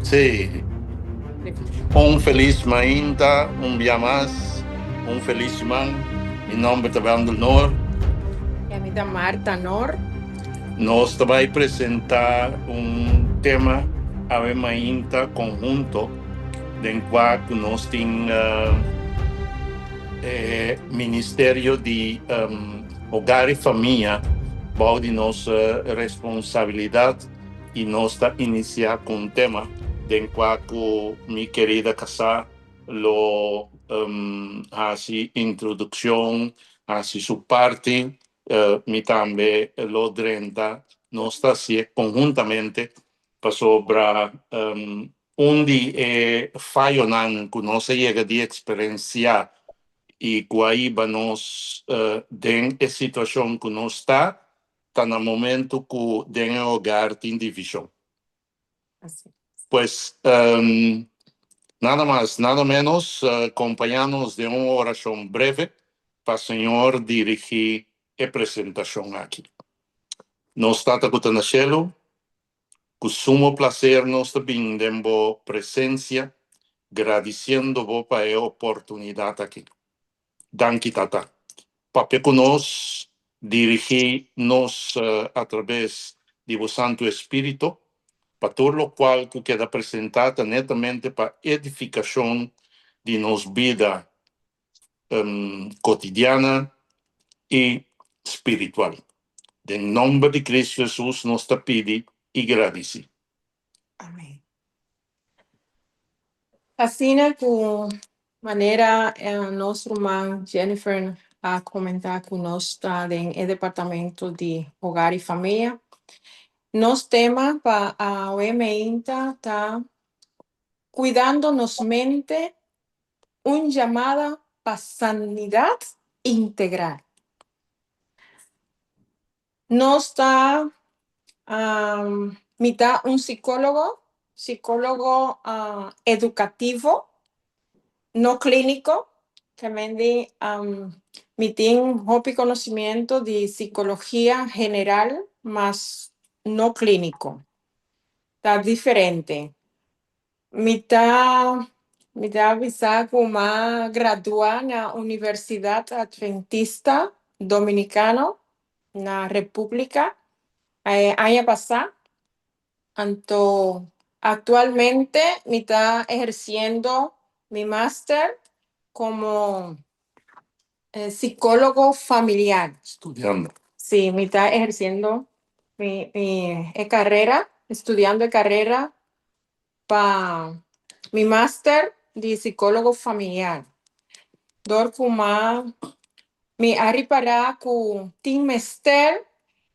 Sí, un feliz mainta, un día más, un feliz man. Mi nombre es Tabando Nor. E a mim da Marta Nor. Nós vai apresentar um tema ave mainta conjunto em qual nós temos Ministério de Hogar e Família, qual de nossa responsabilidade e nós está iniciar com um tema em qual minha querida casa lo hace introdução, hace sua parte, mi também lo drenta, nós está assim conjuntamente para sobre onde falho não que nós chega de experienciar e Guaíba nos den a situação que nós está no momento que den o hogar tem divisão. Assim. Pues nada mais, nada menos, acompanhamos de uma oração breve para o Senhor dirigir a apresentação aqui. Nós tata cutanachelo, com sumo prazer nós também demos presença, agradecendo vos para a oportunidade aqui. Danke, Tata. Papel que nos dirigir-nos através de vos Santo Espírito, para todo o qual que queda apresentada netamente para edificação de nos vida cotidiana e espiritual. Em nome de Cristo Jesus, nos te pedi e agradeci. Amém. Assim, com maneira, nosso irmão Jennifer a comentar conosco no departamento de Hogar e Família. Nosso tema para a OMINTA está cuidando nos mente, chamada para sanidade integral. Nós está mitad psicólogo educativo, no clínico, también de mitin hopi conocimiento de psicología general, más no clínico. Está diferente. Mitad visa como graduada en la Universidad Adventista Dominicano, en la República, año pasado. Actualmente me está ejerciendo mi máster como psicólogo familiar. Estudiando. Sí, me está ejerciendo mi carrera, estudiando carrera para mi máster de psicólogo familiar. Dorfuma mi arribará con team master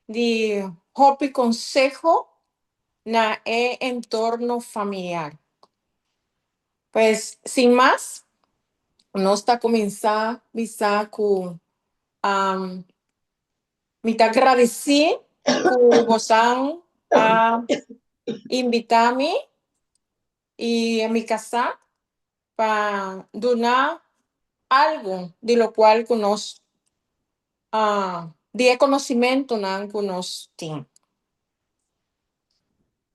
de hobby consejo na entorno familiar. Pues, sin más, nos está comenzando con me está agradeciendo que vos han invitarme y a mi casa para donar algo de lo cual nos de conocimiento que nos tiene.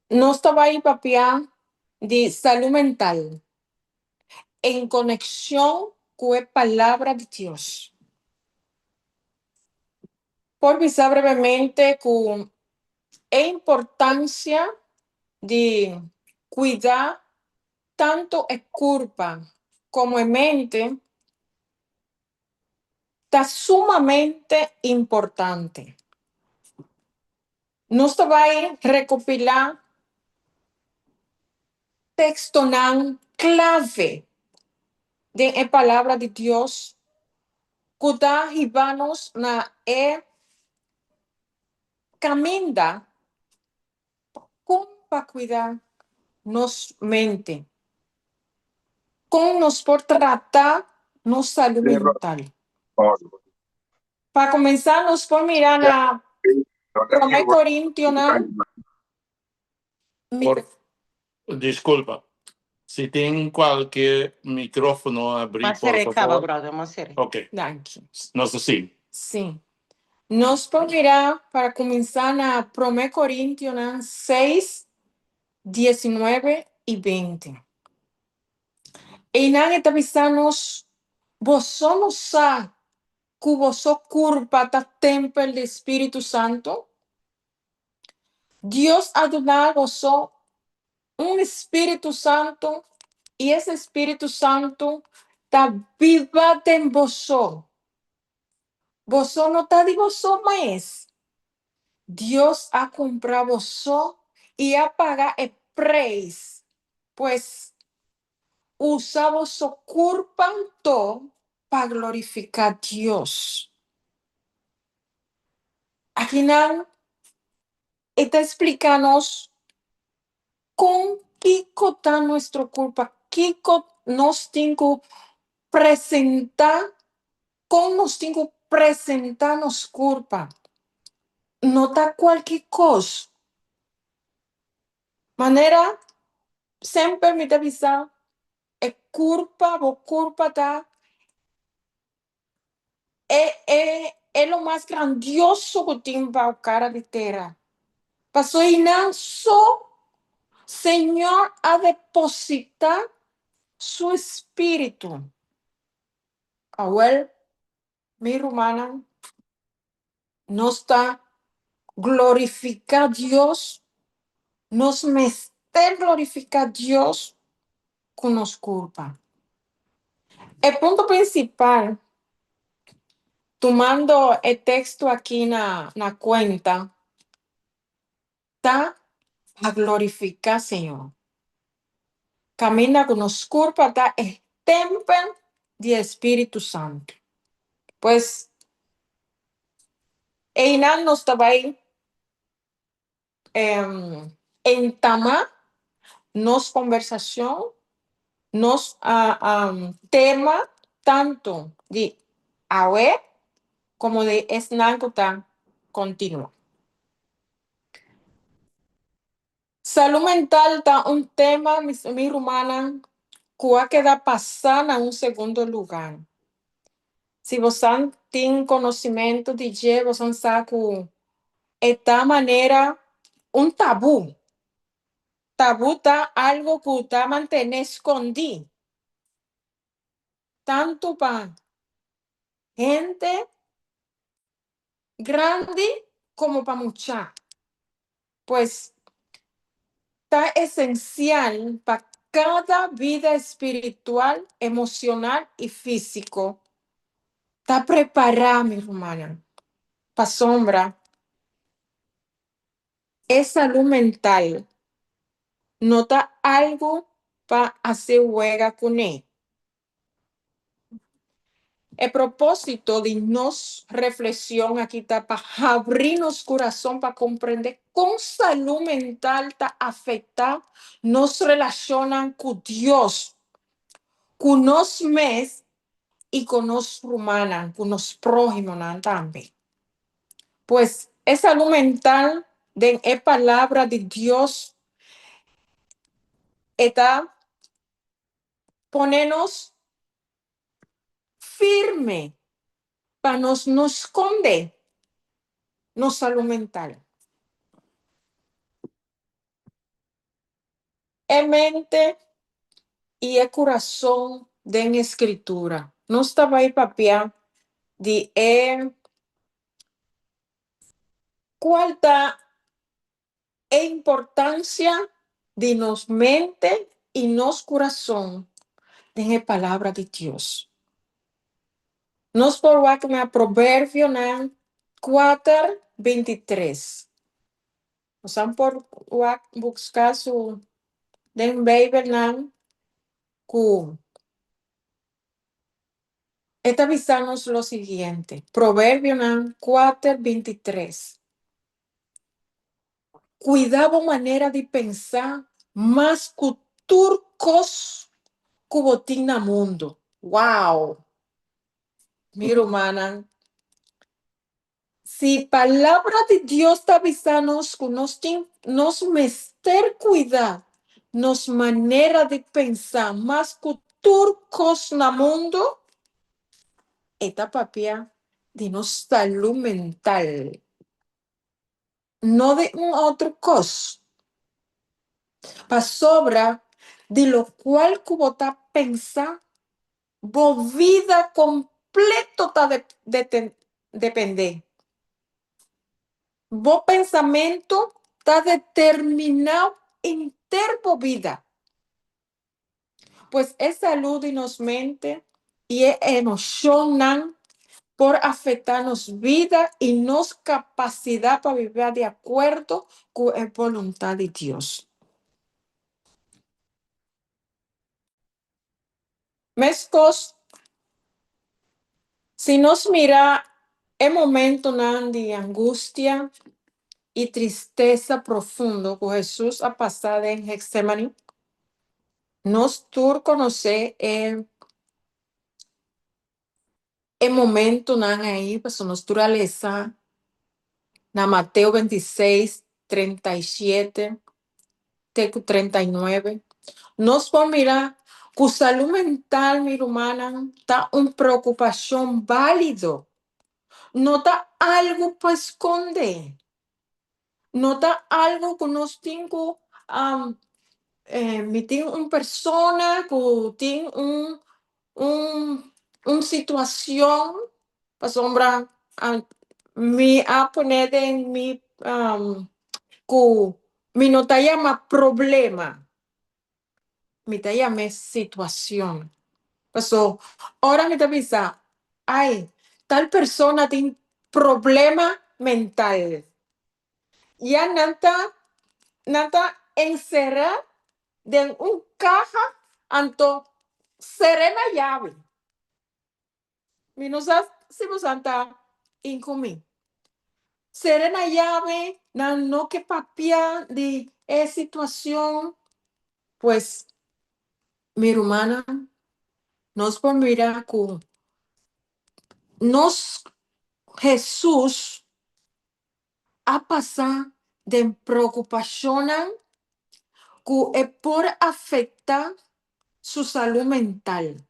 Nos estaba ahí papia de salud mental en conexión con la palabra de Dios. Por visar brevemente con la importancia de cuidar tanto el cuerpo como la mente, está sumamente importante. Nos va a recopilar texto clave de la palabra de Dios, que da llevarnos na caminda para cuidar nos mente, como nos por tratar nos salud mental. Para comenzar, nos por mirar na 1 Corintios, Disculpa. Se tem qualquer micrófono abrir, por favor. Ok. Danke. Nós sim. Sim. Nos por mirar para começar na 1 Corintios 6, 19 y 20. Einan etabisanos, vos somos cuboso curpa ta tempel del Espíritu Santo. Dios Adonai gozó un Espíritu Santo y ese Espíritu Santo está viva en vosotros. Vosotros no está de vosotros más. Dios ha comprado vosotros y ha pagado el precio. Pues usa vosotros curpanto para glorificar a Dios. Aquí está explicándonos con qué está nuestra culpa, qué nos tengo presentar, con nos tengo presentarnos culpa. No está cualquier cosa. Manera, siempre me avisa, es culpa, está, es lo más grandioso que tiene para cara de tierra. Pasó inanso, Señor a depositar su espíritu. Ahora, mi hermana, nos está glorificar a Dios, nos mete glorificar a Dios con nos culpa. El punto principal, tomando el texto aquí na cuenta, está a glorificar, Señor. Camina con nos culpa, está el templo del Espíritu Santo. Pues, Einan nos estaba ahí entamar nos conversación, nos tema tanto de ahora como de esnancota continua. Salud mental está un tema, mi rumana, que queda pasando a un segundo lugar. Si vos tienen conocimiento de que vos saco esta manera un tabú. Tabú está algo que está mantener escondido. Tanto para gente grande como para mucha. Pues está esencial para cada vida espiritual, emocional y físico. Está preparada, mi hermana, para sombra. Es salud mental. No está algo para hacer juega con él. El propósito de nos reflexión aquí está para abrirnos corazón para comprender cómo salud mental está afectada, nos relacionan con Dios, con nos mes y con nos humanos, con nos prójimos también. Pues esa salud mental de la palabra de Dios está ponernos firme para nos esconder nuestra salud mental. En mente y el corazón de la escritura. No estaba ahí papia de cuál da la importancia de nos mente y nos corazón de la palabra de Dios. Nos por que me proverbio 4:23. Nos han por buscar su den Bible ku. Esta avisarnos lo siguiente. Proverbio 4:23. Cuidado manera de pensar más que turcos cubotina mundo. Wow. Mi hermana. Si palabra de Dios está avisándonos que nos mester cuidar, nos manera de pensar más que turcos na mundo, esta papia de nos salud mental. No de un otro cosa. Para sobra de lo cual que vos está pensando, vos vida completo está depender. Vos pensamento está determinado en ter vida. Pues es salud y nos mente y es emocionan por afectarnos vida y nos capacidad para vivir de acuerdo con la voluntad de Dios. Mescos, si nos mira el momento de angustia y tristeza profundo que Jesús ha pasado en Getsemaní, nos tur conocer el momento ahí, pues su naturaleza, na Mateo 26, 37, 39. Nos vamos a mirar que salud mental, mi hermana, está una preocupación válido. No está algo para esconder. No está algo que nos tengo, me tengo una persona que tiene una situación, para sombra, me a poner en mi, que me no te llama problema, me te llama situación. Pasó, ahora me te avisa, ay, tal persona tiene problema mental. Ya nada encerrar de un caja anto serena llave. Mi no sabes si vos anta incoming. Serena llave, no que papia de situación, pues mi hermana nos por mirar que nos Jesús ha pasado de preocupación que es por afectar su salud mental,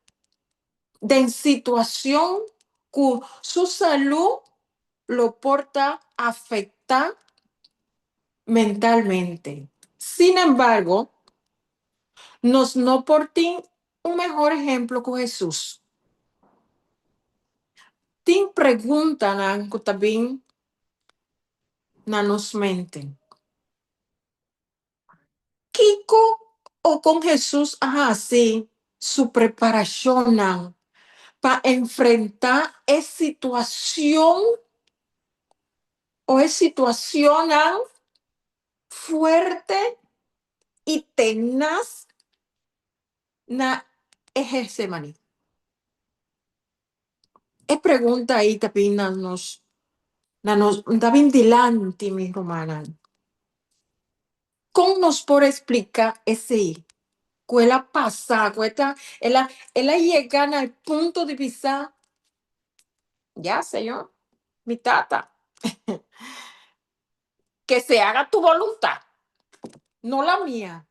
de situación que su salud lo porta a afectar mentalmente. Sin embargo, nos no portin un mejor ejemplo que Jesús. Tin preguntan que también nos mente. Kiko o con Jesús así su preparación para enfrentar esa situación o esa situación fuerte y tenaz na Getsemaní. Es pregunta ahí también nos también delante, mi hermana. ¿Cómo nos puede explicar ese? Cuela pasa, ella llega al punto de pisar, ya, Señor, mi tata, que se haga tu voluntad, no la mía.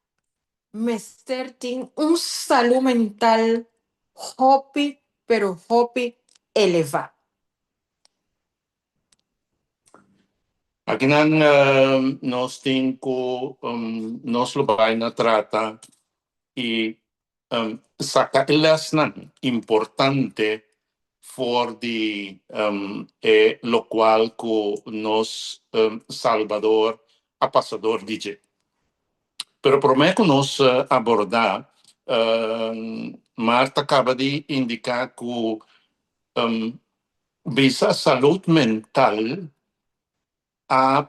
Mester tiene un salud mental hopi, pero hopi elevado. Aquí nos tengo, nos lo vaina trata y saca las importante for de lo cual que nos Salvador a pasador dice. Pero prometo nos abordar, Marta acaba de indicar que visa salud mental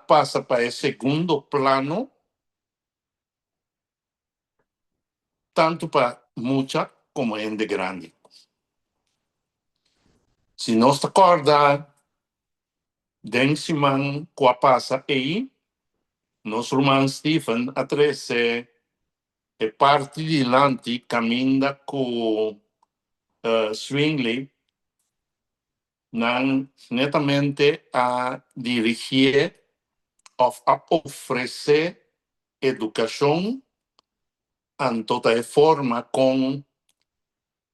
pasa para el segundo plano, tanto para mucha como en de grande. Si nos te acorda, den Simán qua pasa aí, nos irmão Stephen atrese e parte di lanti cammina con Swingley nan netamente a dirigir of a ofrecer educación en toda forma con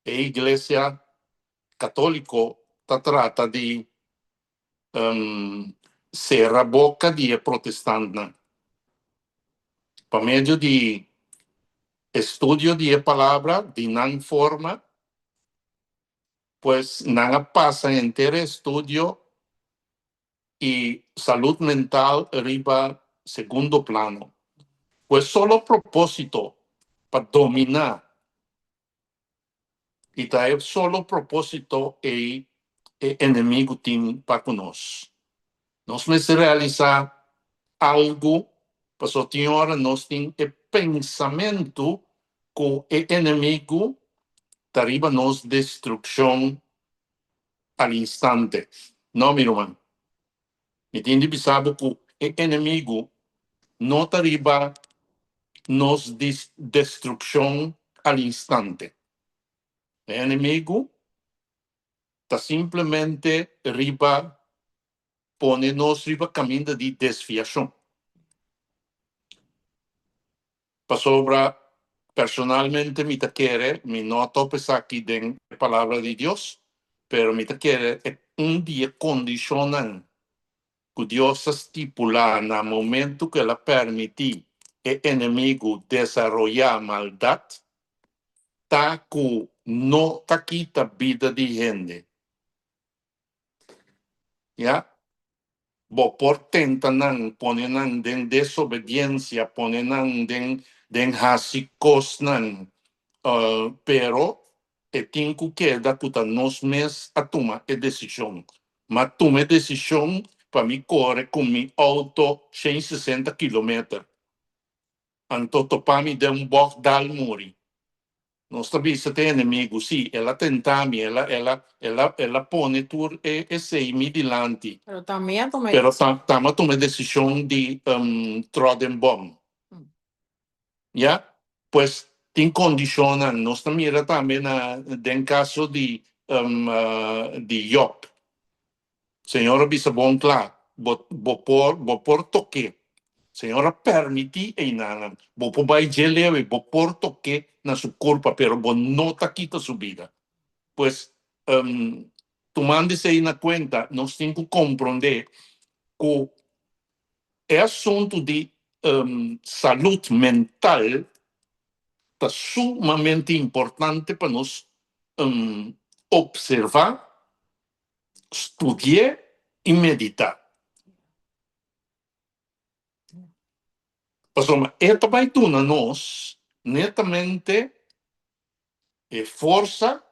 la iglesia católico trata de ser a boca de protestante. Por medio de estudio de palabra de nan forma, pues nada pasa entre estudio y salud mental arriba segundo plano. Pues solo propósito para dominar y traer solo propósito el enemigo tiene para nosotros. Nos se realizar algo, pues o Señor nos tiene el pensamiento que el enemigo arriba nos destrucción al instante. No, mi hermano. Me tiene que saber que el enemigo no arriba nos destrucción al instante. El enemigo está simplemente arriba, ponernos arriba camino de desviación. Para sobra, personalmente, me quiere, me no topes aquí de la palabra de Dios, pero me quiere un día condicionan que Dios estipula en el momento que la permití el enemigo desarrollar maldad, ta que no ta quita vida de gente. ¿Ya? Bo por tentanan, ponenan den desobediencia, ponenan den hasikosnan, pero tenho que dar puta nos mes a tomar a decisão. Mas tomar decisão para me correr com mi auto 160 km. Então, para me dar bok dal muri. Non sta vista te inimigo, sì, ela tentami, ela pone tur e sei mi dilanti. Pero también tomé. Pero tama toma decisión de troden bom. ¿Ya? Pues te condicionan, nos mira también en caso de Job. Señora Bisabon, claro, por toque. Señora permití e nada. Bo por vai geleve, bo por toque na su culpa, pero bo no ta quita su vida. Pues, tomándose en cuenta, nos tenemos que comprender que el asunto de salud mental está sumamente importante para nos observar, estudiar y meditar. Pues, esta baituna nos netamente fuerza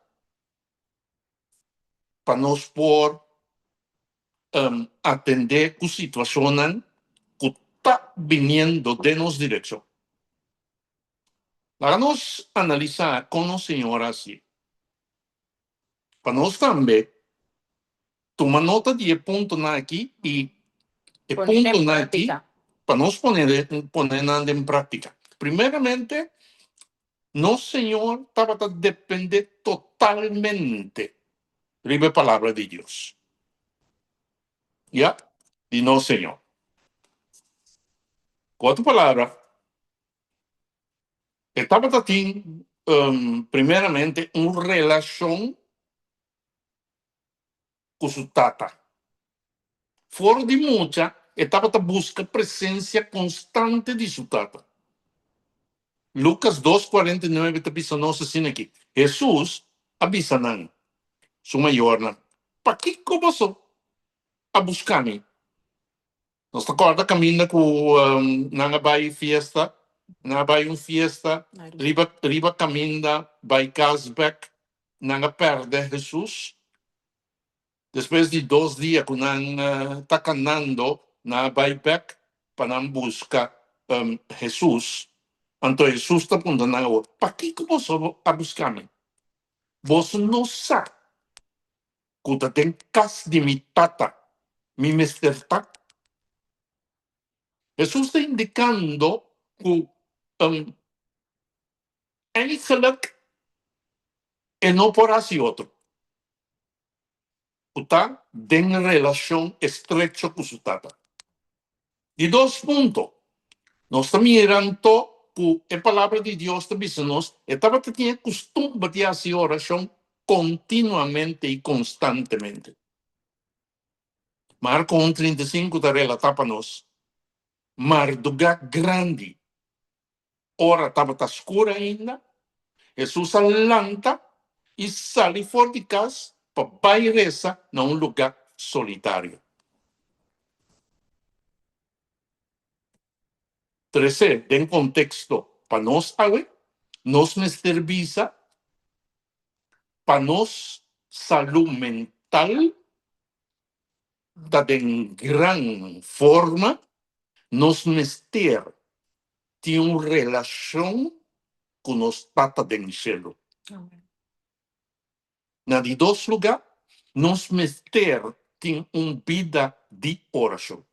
para nos por atender las situaciones que está viniendo de nos dirección. Para nos analizar con los señores así. Para nos también tomar nota de punto aquí y el punto aquí para nos poner en práctica. Primeramente, no, Señor, estaba a depender totalmente de la palabra de Dios. ¿Ya? Y no, Señor. Cuatro palabras. Estaba a ti, primeramente, una relación con su tata. Fuera de mucha, estaba a buscar presencia constante de su tata. Lucas 2:49 te pisa no assim aqui. Jesus abisanan, su mayor, para que começou a buscar-me? Nós acorda caminha com nanga vai fiesta, nanga vai fiesta, riba caminha vai Casbeck, nanga perde Jesus. Depois de 2 dias que nanga tá canando, na vai back para buscar Jesus. Então Jesus está perguntando, para que começou a buscar-me? Você não sabe que tem casa de mi tata, mi mesterta. Jesus está indicando que eigenlijk é não por assim outro. Está em relação estrecha com sua tata. De 2 pontos. Nós estamos mirando que a palavra de Deus está dizendo, estava tendo costume de fazer oração continuamente e constantemente. Marco 1:35 está relatado para nós. Marduga grande. Ora estava escura ainda. Jesus alanta e sai fora de casa para ir rezar num lugar solitário. Terceiro, em contexto, para nós, nos visa para nós saúde mental da em gran forma, nos ter tem uma relação com os tata do céu. Na de dois lugares, nos ter tem uma vida de oração.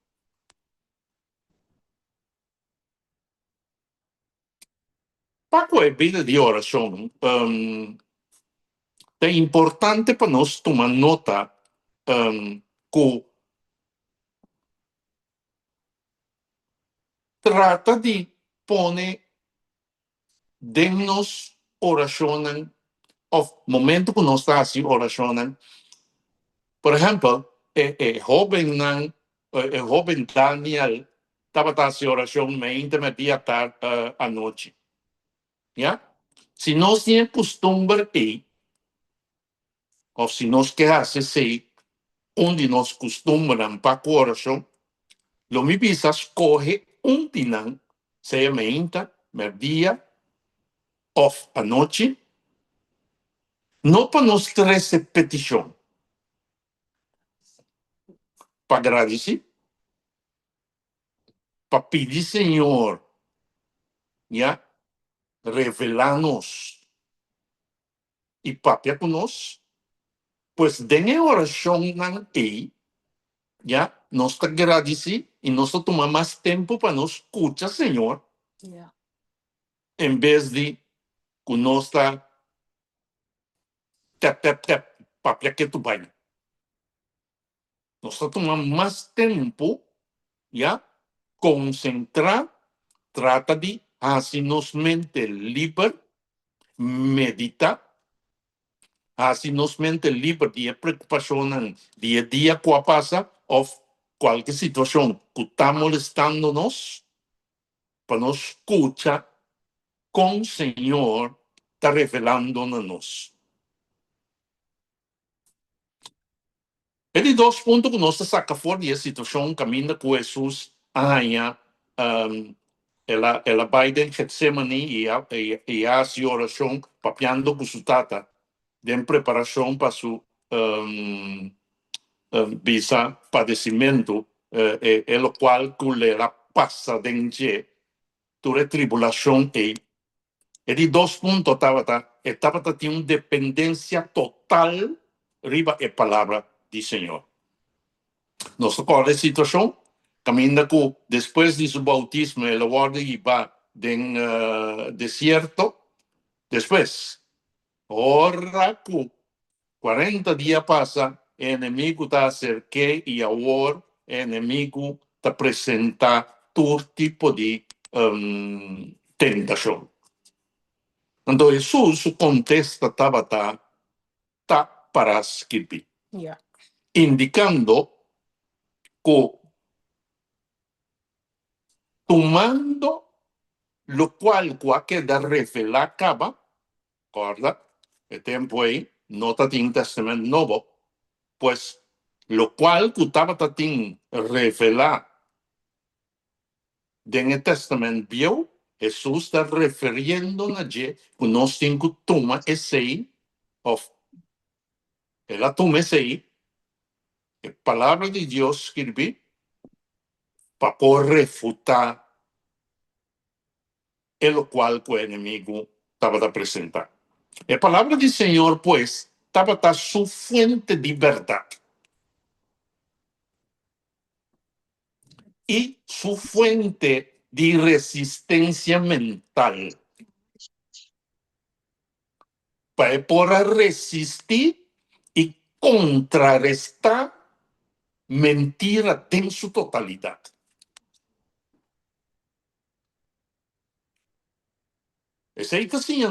Para a vida de oração, é importante para nós tomar nota que trata de poner dentro oração, o momento que nós estamos assim oração. Por exemplo, o jovem Daniel estava fazendo oração mente media tarde à noite. Yeah? Se nós temos costume aí, ou se nós queremos ser onde nós costumamos para a oração, lo mi bisa escorre dinang seja mente, media, off à noite, não para nós trazer petição, para agradecer, para pedir Senhor, yeah? Revelar-nos e papia conosco, pois dengue oração não é, já, nós te agradecemos e nós tomamos mais tempo para nos escutar, Senhor, em vez de que nós tap, papia que tu vai. Nós tomamos mais tempo, já, concentrar, trata de assim nos mente livre, meditar, assim nos mente livre de preocupação dia a dia que passa, ou qualquer situação que está molestando-nos, para nos escutar com o Senhor está revelando-nos. Ele dois pontos que nós saca fora da situação, caminha com Jesus, ela vai em Getsemane e faz oração, papiando com sua tata, em preparação para su visa padecimento, o qual ela passa dentro toda tribulação e dois pontos estava tinha uma dependência total riba a palavra do Senhor. Nossa qual a situação? Caminha com depois de seu bautismo, ela guarda e vai no deserto. Depois, ora com 40 dias passa, o inimigo está cerca e agora o inimigo está apresenta todo tipo de tentação. Então, Jesus contesta Tabata para escrever, indicando que tomando lo cual queda revelar acaba, corda, el tiempo ahí, no está en testamento nuevo, pues lo cual que estaba en revelar en el testamento viejo, Jesús está refiriendo a que nos tiene que tomar ese, o él toma ese, la palabra de Dios escribe, para poder refutar el cual el enemigo estaba a presentar. La palabra del Señor, pues, estaba su fuente de verdad y su fuente de resistencia mental para poder resistir y contrarrestar mentira en su totalidad. Es ahí que si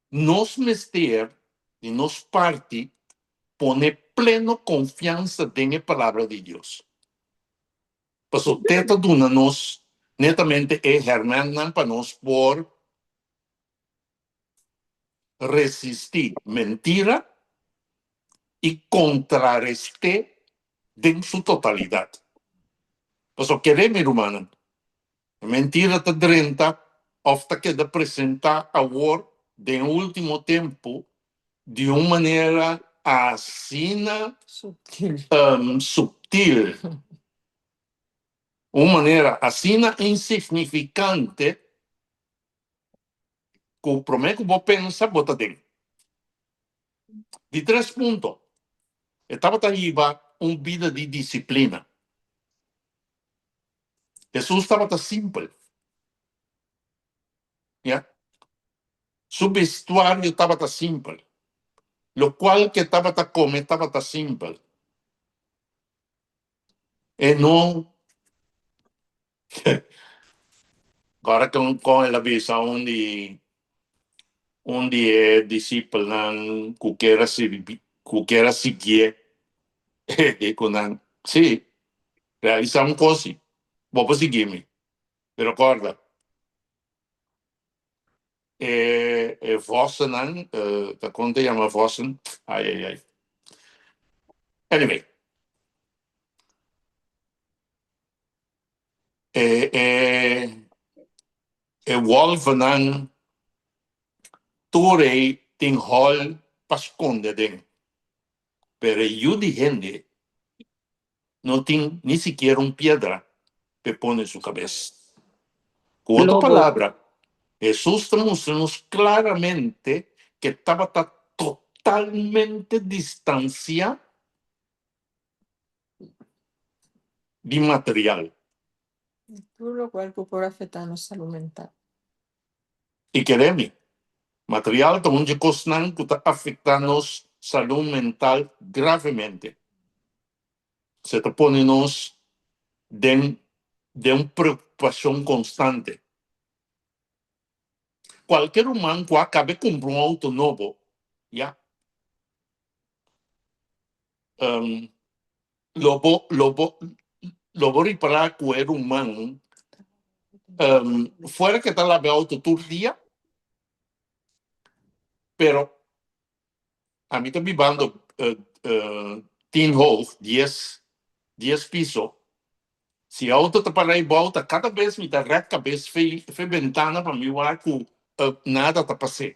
nos mester y nos parte pone pleno confianza en la palabra de Dios. Pues o teta duna nos netamente es Hernán para nos por resistir mentira y contrarrestar en su totalidad. Pues queremos, hermano, mentira te drenta, ofta que de presenta ahora de último tiempo de una manera así Sutil. subtil, una manera así insignificante, que o prometo que vos pensa, bota dentro. De 3 puntos, estava arriba vida de disciplina. Jesús estava simple. ¿Ya? Su vestuario estaba simple. Lo cual que estaba comer estaba simple. E não, agora com a visão onde é discípulo, qualquer seguir, sim, realizar coisa, vou seguir-me. Pero acorda, vossen, como te chama vossen? Ai. Anyway, wolven Torei tem hall para esconder den. Pero eu de gente não tem nem sequer piedra para pôr em sua cabeça. Com outra palavra, Jesus está mostrando claramente que estava totalmente distanciado de material. Todo lo cual puede afectar a nuestra salud mental. E queremos, material está onde que está afetando nossa saúde mental gravemente. Se está pondo-nos de uma preocupação constante. Qualquer humano que acabe de comprar auto novo, já, lo vou reparar que era humano, fora que está lavando auto todo dia, pero a mim está vivendo tin hole, 10 pisos. Se a auto está para aí volta, cada vez me dá reta cabeça, fez ventana para mim, que nada está passando.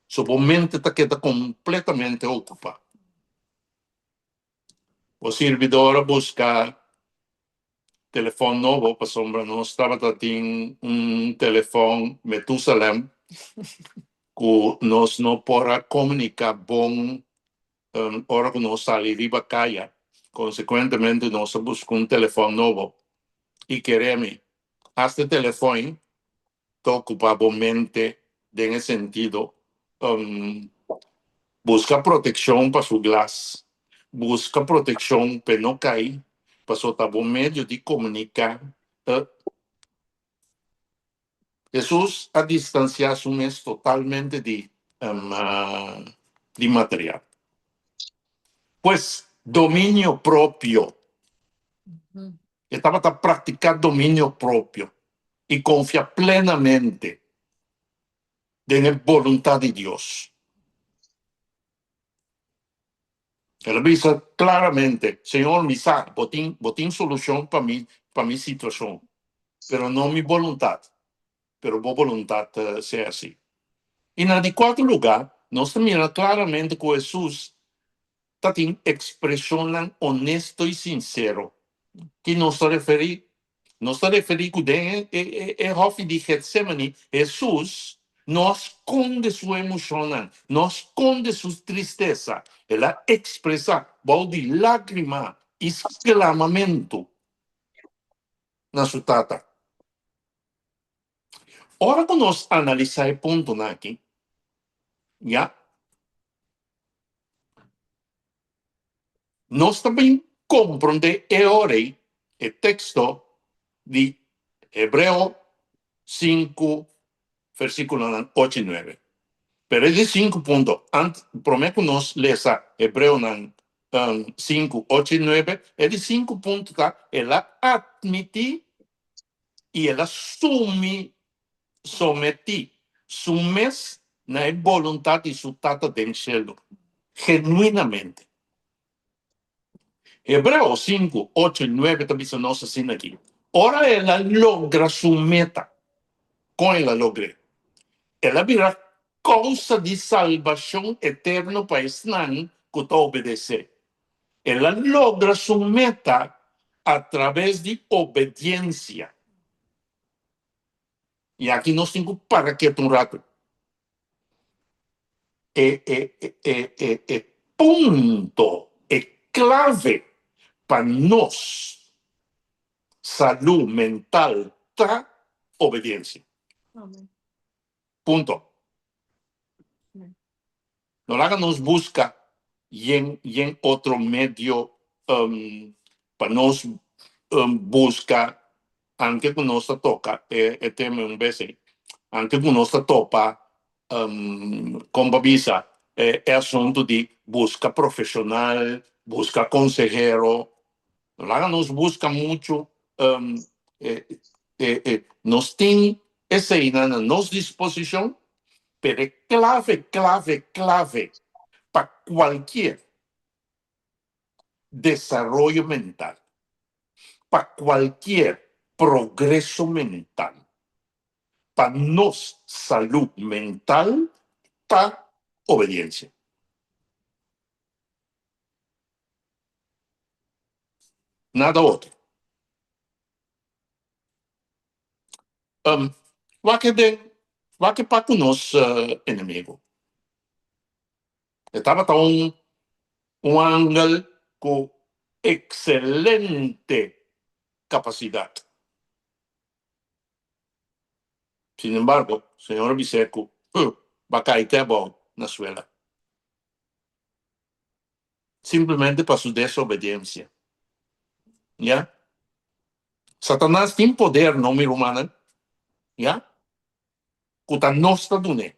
Sua mente está queda completamente ocupada. O servidor busca telefone novo para sombra, não estava tendo telefone Metusalem, que nós não podemos comunicar bom hora que nós saímos de caia. Consequentemente, nós buscamos telefone novo e queremos, este telefone, ocupar mente, nesse sentido, busca proteção para seu glass, busca proteção para não cair, para soltar bom meio de comunicar. Jesus a distanciar-se totalmente de material. Pues dominio propio. Estaba a practicar dominio propio y confía plenamente en la voluntad de Dios. Él dice claramente, Señor, mi sac, botín solución para mi situación, pero no mi voluntad, pero mi voluntad sea así. Y en el cuarto lugar, nos mira claramente que Jesús está en expresión honesto y sincero, que nos refere que el Hof de Getsemane, Jesús no esconde su emoción, no esconde su tristeza, él expresa de lágrima y exclamamiento na su tata. Ahora que nos analizamos el punto aquí, ya, nós também compreendemos o texto de Hebreo 5, versículos 8 y 9. Pero es de 5 puntos. Prometo que nos lesa Hebreo 5, 8 y 9. Es de 5 puntos. Él admite e ela sumes na vontade de Tata do céu, genuinamente. Hebreos 5, 8 e 9 também se nos ensina aqui. Ora ela logra sua meta. Com ela logra. Ela virá causa de salvação eterna para Isnan que está obedecer. Ela logra sua meta através de obediência. E aqui nós temos para que um rato. Ponto, clave para nós, saúde mental, tá obediência. Amém. Ponto. Não haga nos busca em outro meio para nós buscar, anche que nós toca, tema vez, anche que nós topa, como visa, assunto de busca profissional, busca consejero. Não haga nos busca muito, nós tem essa aí na nossa disposição, pero é clave para qualquer desarrollo mental, para qualquer progresso mental, para nossa saúde mental, para obediência. Nada outro. Vai que para o nosso inimigo. Estava um ângulo com excelente capacidade. Sin embargo, senhor Biseco, vai cair até bom na suela. Simplesmente para sua desobediência. Yeah? Satanás tem poder no número humano. Yeah? Kuta nostra dune.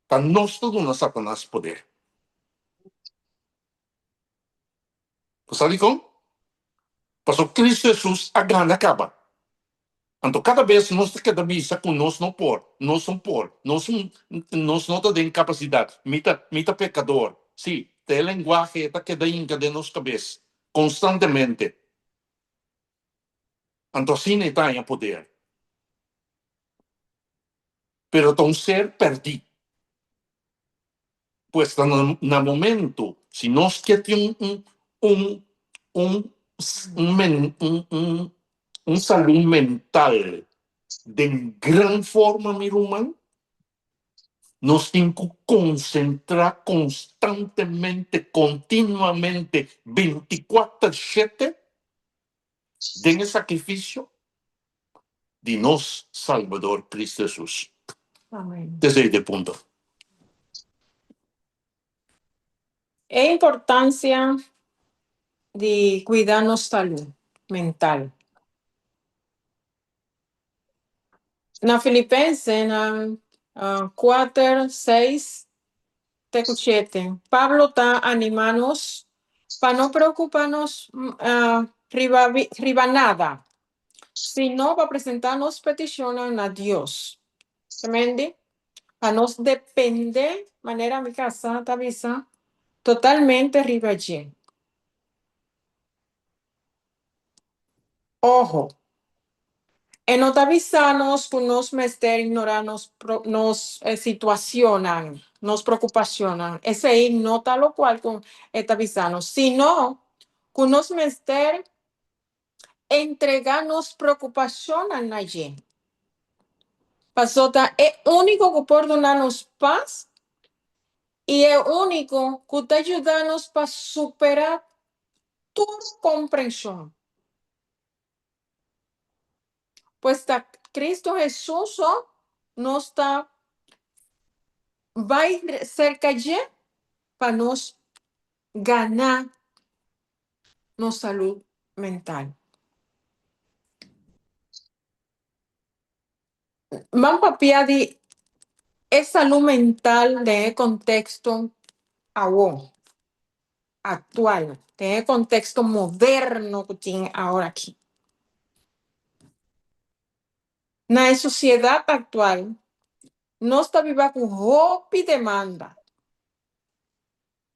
Ta nostra duna Satanás poder. Sabe como? Pastor Cristo Jesus a grande acaba. Então, cada vez nós queda vista com nós não por, nós não temos capacidade. Mita pecador. Sim, tem linguagem que queda em de nossa cabeça constantemente. Então, sim, está em poder. Pero então ser perdido. Pues no momento, si nós queremos saúde mental de gran forma, meu irmão, nós temos que concentrar constantemente, continuamente, 24/7 em sacrifício de nosso Salvador Cristo Jesus. Amém. Desde este ponto. A importância de cuidar nossa saúde mental. Na Filipenses, na 4, 6, 7, Pablo está animando-nos para não preocupar-nos riba nada, sino para apresentar-nos petições a Deus. Entende? Para nós depender, maneira me casa, tá visa, totalmente riba de. Ojo. E não está avisando-nos que nós mestre ignorar nos situacionam, nos preocupacionam. Esse aí não está lo qual está avisando, sino que nós mestre entregar nos preocupacionam na gente. Pasota é único que pode dar-nos paz e é único que está ajudando-nos para superar toda compreensão. Pues está Cristo Jesús no está, vai cerca de para nos ganhar nossa saúde mental. Vamos papia de saúde mental de contexto actual. tem o contexto moderno que tem agora aqui. Na sociedade atual, nós estamos vivendo com roupa e demanda.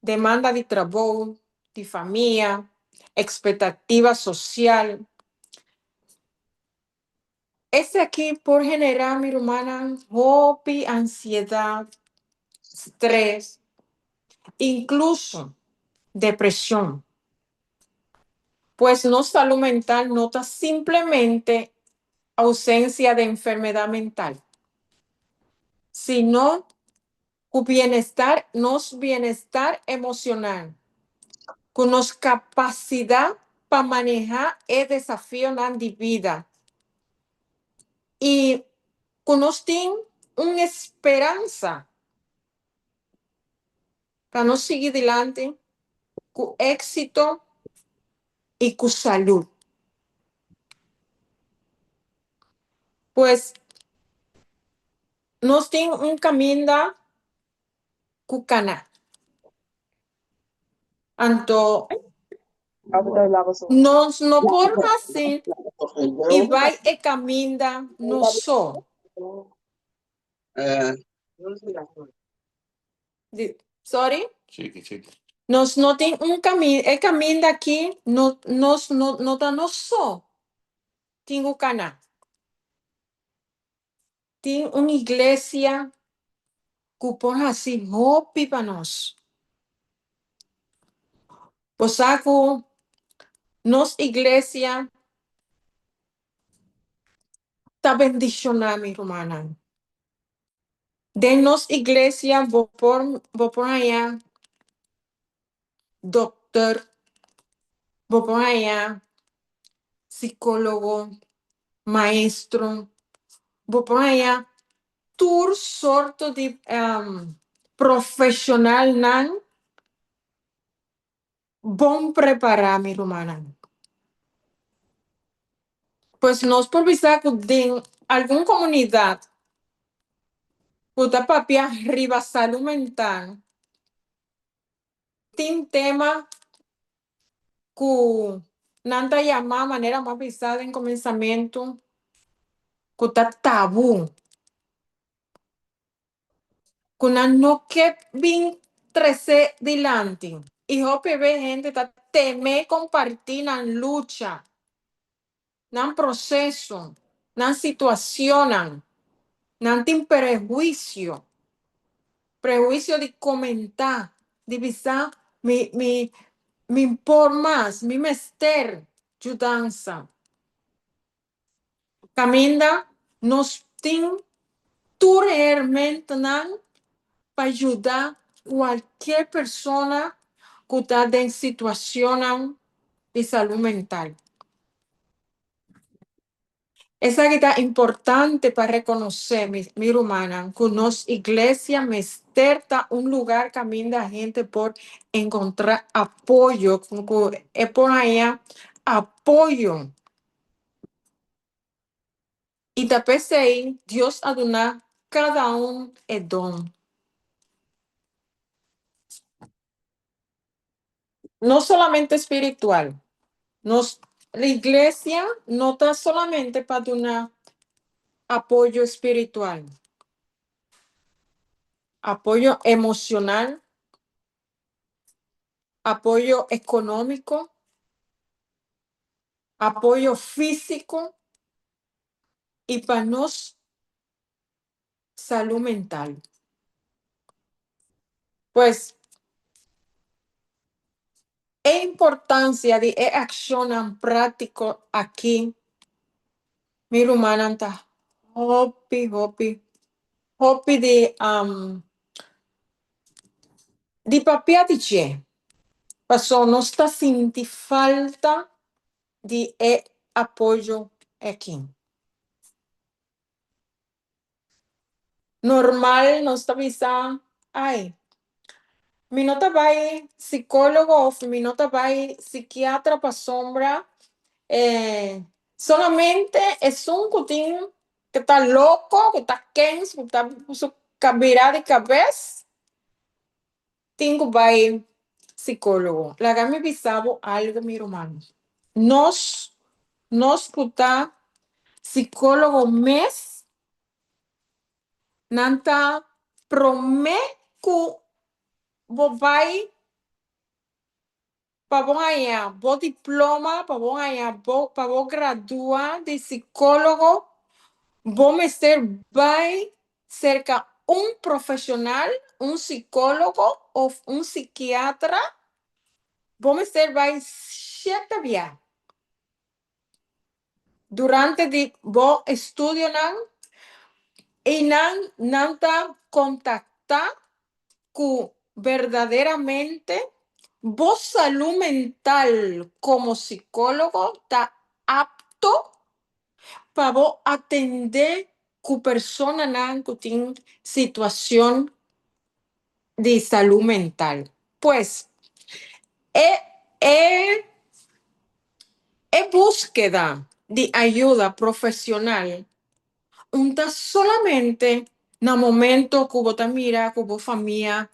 Demanda de trabalho, de família, expectativa social. Esse aqui pode generar, minha irmã, roupa, ansiedade, estresse, incluso depressão. Pois nossa saúde mental não está simplesmente ausência de enfermedade mental, sino o bem-estar, nosso bem-estar emocional, com nossa capacidade para manejar o desafio na vida. E que nós temos uma esperança para nós seguir adiante com êxito e com saúde. Pois nós temos caminho com Caná. Então, nós não podemos assim e vai e caminha no só. Sorry? Chique. Nós não temos caminho. O caminho daqui, nós não está no só. Tem o Caná. Tem uma igreja que põe assim roupa para nós. Por saco, nossa igreja está bendicionada, minha irmã. De nossa igreja, vou por aí, doutor, vou por aí, psicólogo, maestro, vou por aí, toda sorte de profissional, não? Bom preparar, minha irmã. Pois nós, por visar que em alguma comunidade, puta papia arriba saúde mental, tem tema que não está chamada de maneira mais pisada em começamento, que está tabu, que não quer vir trazer dilante. E eu vejo gente que teme compartilhar na luta, no processo, na situação, não tem prejuízo de comentar, de visar, me impor mais, me mester mudança. Caminha, nós temos tudo realmente para ajudar qualquer pessoa que está em situação de saúde mental. Essa é importante para reconhecer, minha irmã, que nossa igreja está lugar caminho da gente por encontrar apoio, é por aí apoio. E também sei, Deus a donar cada é dom. Não somente espiritual. A igreja não está solamente para dar apoio espiritual, apoio emocional, apoio econômico, apoio físico e para nós, saúde mental. Pois, a importância de ação prática aqui, minha irmã está hope de papel de che. Passou, não está sentindo falta de apoio aqui. Normal, não está pensando, ai, mi nota vai psicólogo ou mi nota vai psiquiatra para sombra, solamente é cutinho que está louco, que está quente, que está virado de cabeça, tem que vai psicólogo. La gami bisabo algo, mi hermano. Nos kuta psicólogo mes nanta promeku bobai para vos allá, vos diploma, para vos allá, para vos graduar de psicólogo, vos me ser vai cerca un profesional, un psicólogo o un psiquiatra, vos me ser vai 7 días. Durante de vos estudio nan, y nanta contactar con verdaderamente vos salud mental como psicólogo está apto para vos atender cu persona nan que tiene situación de salud mental. Pues, es búsqueda de ayuda profesional. Unta solamente en el momento que vos mira, que vos familia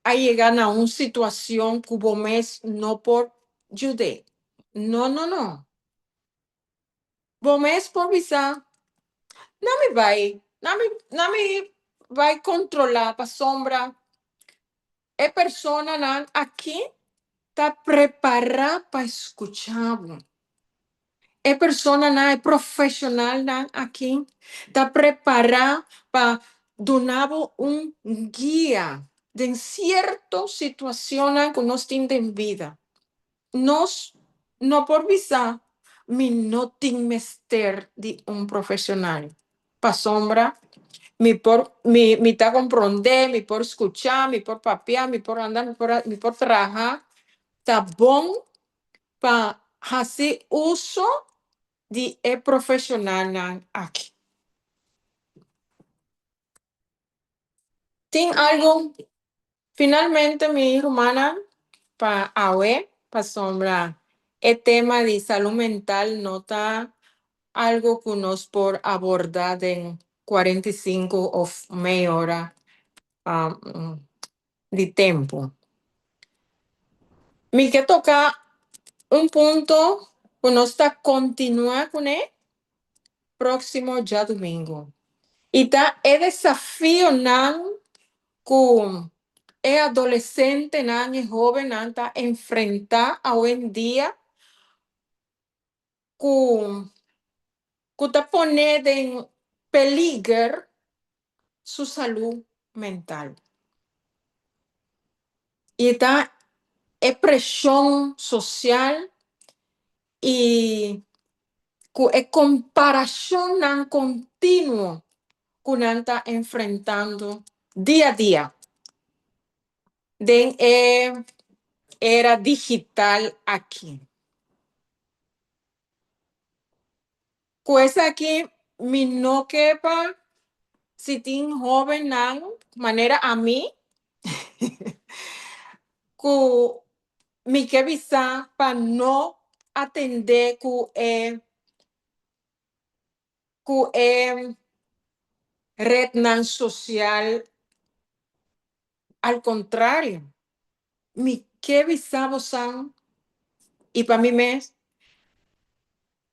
a llegar a una situación que vos mes no por ayudar. No, no, no. Vos mes por visar, no me no me va a controlar para sombra. Es persona nan aquí está preparada para escuchar. Es persona nan, es profesional nan aquí está preparada para donar un guía de ciertas situaciones que nos tienen en vida. Nos, no por visar, mi no tiene mester de un profesional. Pa sombra, mi ta comprender, mi por escuchar, mi por papear, mi por andar, mi por trabajar. Está bom para hacer uso de profesional aquí. Tiene algo, finalmente, mi hermana, para para sombra, el tema de salud mental no está algo que nos por abordar en 45 o media hora de tiempo. Me que tocar un punto que nos está continuar con el próximo ya domingo. Y está el desafío que el adolescente, el joven, está enfrentar hoy en día que te pone en peligro su salud mental. Y está presión social y comparación continua que uno está enfrentando día a día de era digital aquí. Pues aquí, mi no quepa, si tiene joven, manera a mí, que mi que visa para no atender que red social. Al contrario, mi que visabo san y para mí me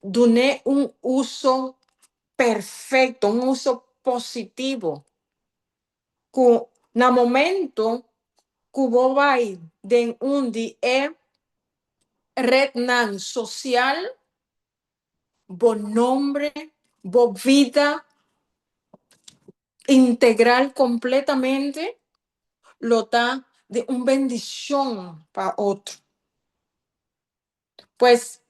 doné un uso perfecto, un uso positivo. Que en el momento que vos vais de un día red social, vos nombre, vos vida integral completamente, lo da de una bendición para otro. Pues,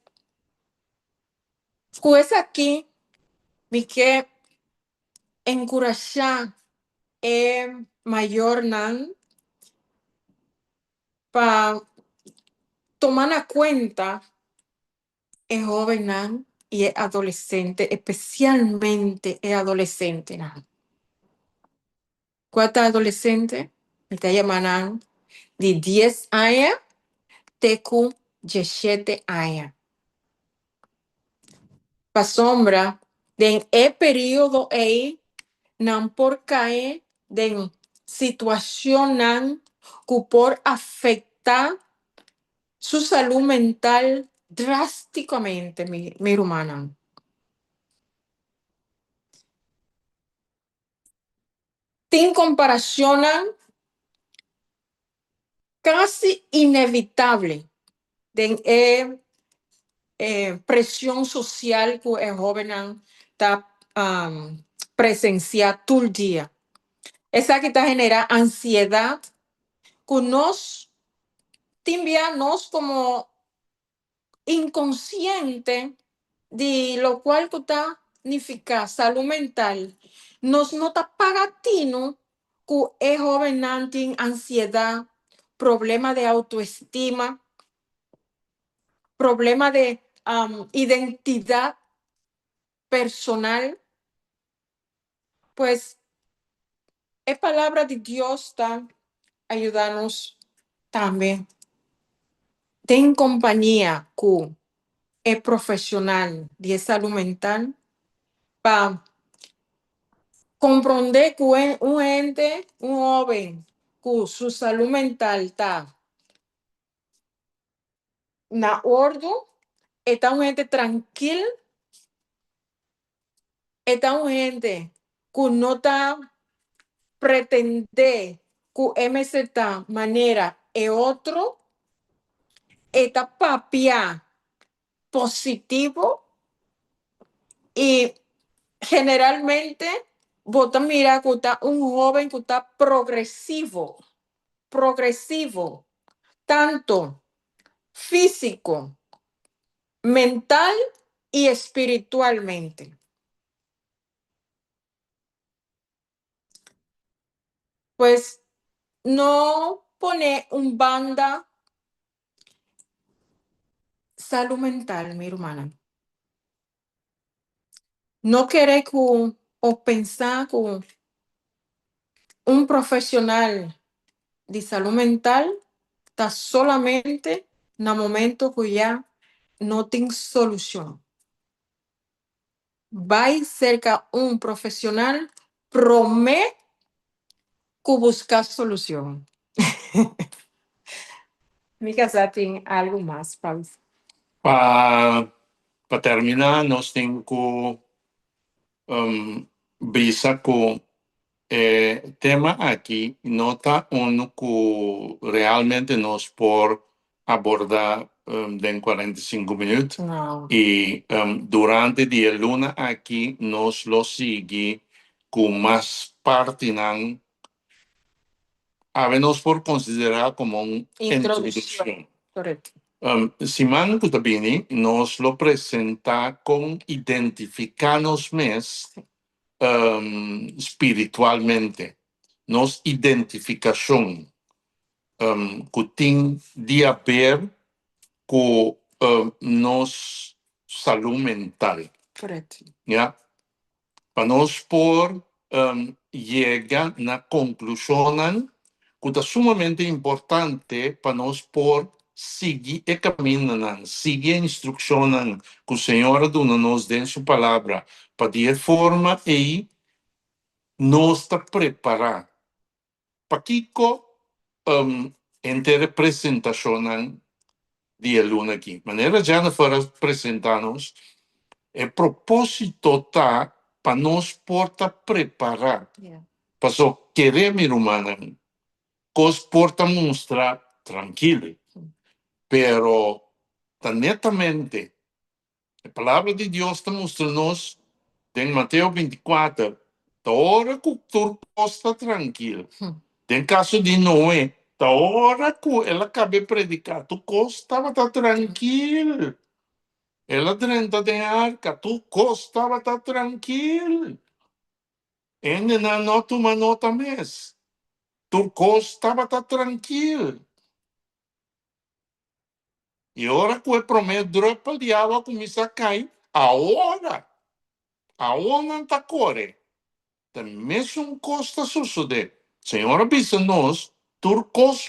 pues aquí, me que encorajar mayor nan para tomar en cuenta el joven nan y el adolescente, especialmente el adolescente nan. ¿Cuántos adolescentes? Me está llamando de 10 años, tecu 17 años. Pa sombra, en el periodo ahí, nan por caer de situación nan que por afectar afecta su salud mental drásticamente, mi hermana. En comparación, casi inevitable de presión social que el joven está presenciando todo el día. Esa que está genera ansiedad que nos nos como inconsciente de lo cual que está significa salud mental. Nos nota pagatino que es joven tiene ansiedad, problema de autoestima, problema de identidad personal, pues es palabra de Dios está ayudarnos también. Ten compañía con el profesional de salud mental para comprender que un ente, un joven, que su salud mental está na orden, está un ente tranquilo, está un ente que no está pretender que MZ manera e otro, está papia positivo y generalmente vos mira que está un joven que está progresivo, tanto físico, mental y espiritualmente. Pues no pone un banda salud mental, mi hermana. No quiere que o pensar que un profesional de salud mental está solamente en el momento que ya no tiene solución. Va cerca un profesional, promete que busca solución. Mi casa tiene algo más, Pablo. Para terminar, nós temos que visa que tema aqui não está que realmente nós por abordar em 45 minutos. No. E durante a luna aqui nós lo sigue com mais parte não havemos por considerar como uma introdução. Correcto. Simán Kutabini nos lo presenta con identificarnos más espiritualmente, nos identificación, que tiene de ver con nos salud mental. Correcto. ¿Ya? Para nos por llegar a la conclusión que es sumamente importante para nos por seguir el camino, seguir la instrucción que el Señor nos dé en su palabra, para de forma y nos está preparado. Para que entre representación de luna aquí. De manera ya no fuera presentarnos, el propósito está para nos porta preparar. Yeah. Para querer mi humana, cos porta mostrar tranquilo. Pero, tan netamente, la palabra de Dios está mostrando-nos en Mateo 24, da hora que tu está tranquilo. En caso de Noé, da hora que ela acabou de predicar, tu estava tranquilo. Ela dentro da arca, tu estava tranquilo. Ainda não nota uma nota mais. Tu estava tranquilo. E a hora que o primeiro dropa de água começa a cair, a onda está correndo. Também um costa suceder. Senhora disse nós, tu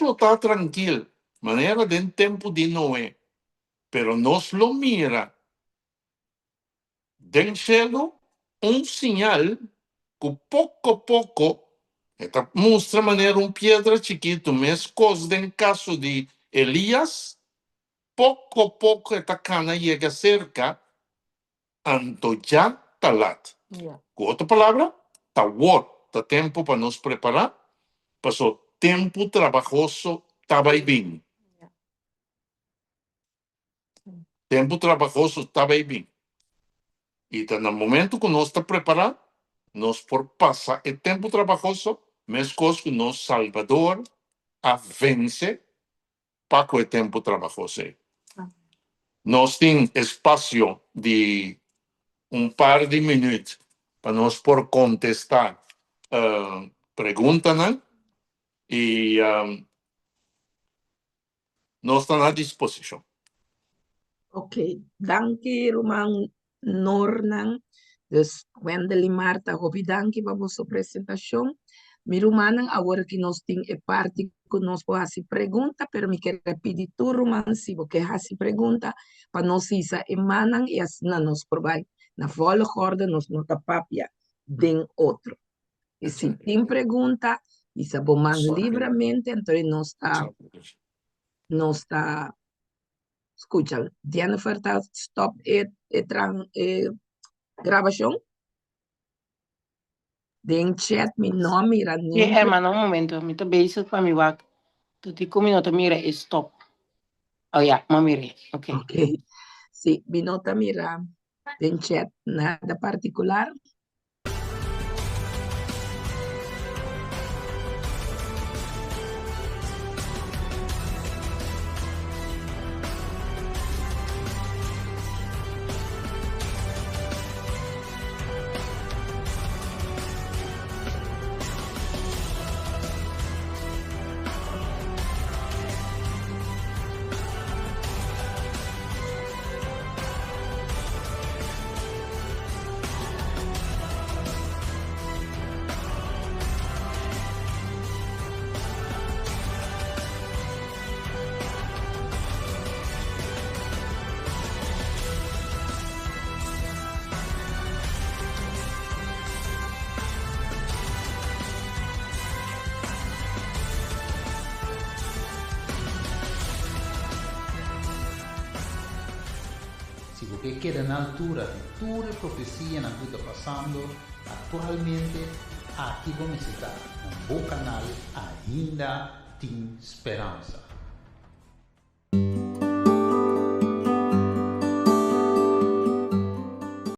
está tranquilo. Maneira de tempo de Noé. Pero nós lo mira. Del cielo, sinal que pouco a pouco, esta mostra maneira pedra chiquito, mas coisa em caso de Elías, poco a poco esta cana llega cerca, anto ya talat. Yeah. Com outra palavra, tá work, tá tempo para nos preparar, passou tempo trabalhoso, tá bem. Yeah. Tempo trabalhoso, tá bem. E tá no momento que nós está preparado, nós por passar o tempo trabalhoso, mesmo que nós Salvador a vence para o tempo trabalhoso. Nós temos espaço de par de minutos para nós por contestar perguntas, né? E nós estamos à disposição. Oké, dankie Roman Nornang. Dus Wendel e Marta, hobi dankie para vossa apresentação. Mi Romanang, agora que nós temos a parte que nós podemos fazer pergunta, pero me quero pedir tu Roman, se você quer fazer pergunta, para nós isa emanang e assim nós provar na volgorde, nós nota papia den outro. E se tem pergunta, isa boman livremente, então nós está escucha, Jennifer está stop grabação. Den chat mi nome era Sí, hermano, un momento. Me estoy bezig para mi werk. Tot die kom je nou te mire is stop. Oh ja, maar mire. Oké. Ok. Sì, mi nota mira den chat nada particular. Se você queda na altura de toda a profecia na que está passando, atualmente, aqui vamos estar no bom canal, ainda tem esperança.